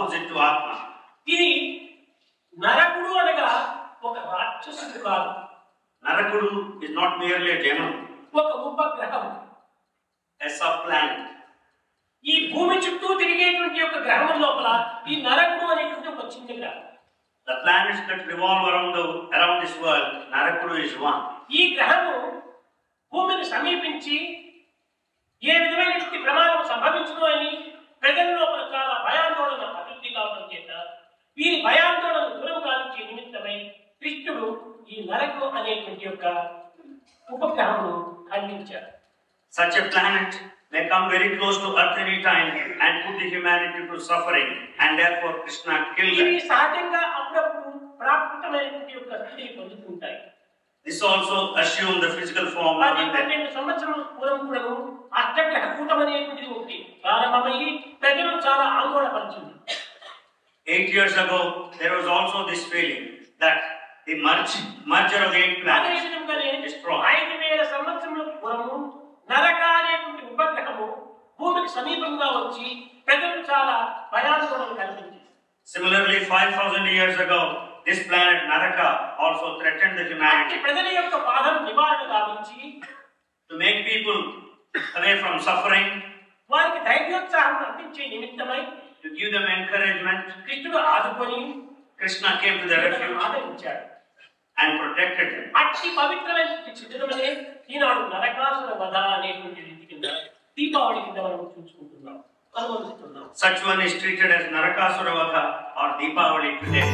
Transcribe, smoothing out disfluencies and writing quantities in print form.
opposite to Atma. ఇది నరకుడు అనగా ఒక రాక్షసుడు కాదు. Narakudu is not merely a demon, ఒక ఉపగ్రహం, a subplanet. ఈ భూమి చుట్టూ తిరిగేటువంటి ఒక గ్రహం లోపల ఈ నరకుడు అనేటువంటి ఒక చిన్న గ్రహం. The planets that revolve around this world, Narakudu is one. ఈ గ్రహము భూమిని సమీపించి ఏ విధమైనటువంటి ప్రమాదం సంభవించును అని ప్రజల లోపల చాలా భయాందోళన అభివృద్ధి కావడం చేత వీరి భయాందోళన దూరం కావించే నిమిత్తమై కృష్ణుడు ఈ నరకుడు అనేటువంటి యొక్క ఉపగ్రహమును ఖండించారు. Such a planet may come very close to Earth any time and put the humanity to suffering, and therefore Krishna killed ఇవి them. సహజంగా అప్పుడప్పుడు ప్రాకృతమైనటువంటి యొక్క స్థితిని పొందుతుంటాయి. This also assumed the physical form of 12 సంవత్సరాల పూర్వం కూడా అష్టగ్రహ కూటం అనేటువంటిది ఒకటి ప్రారంభమయ్యి ప్రజలు చాలా ఆందోళన పరిచింది. 8 years ago, there was also this feeling that the merger of the 8 planets is strong. 5000 సంవత్సరాల పూర్వము నరక అనేటువంటి ఉపగ్రహము భూమికి సమీపంగా వచ్చి ప్రజలు చాలా భయాందోళన కలిగించింది. Similarly, 5000 years ago, this planet Naraka also threatened the humanity. ప్రజల యొక్క బాధను నివారణ గావించి To make people away from suffering, వారికి ధైర్యోత్సాహం అందించే నిమిత్తమై to give them encouragement, కృష్ణుడు ఆదుకొని Krishna came to the refuge ఆదరించాడు and protected them. అట్టి పవిత్రమైన చిత్రమనే ఈనాడు నరకాసుర వధ అనేటువంటి రీతి కింద దీపావళి కింద మనం చూసుకుంటున్నాం, అనుభవిస్తున్నాం. Such one is treated as Narakasura Vadha or Deepavali today.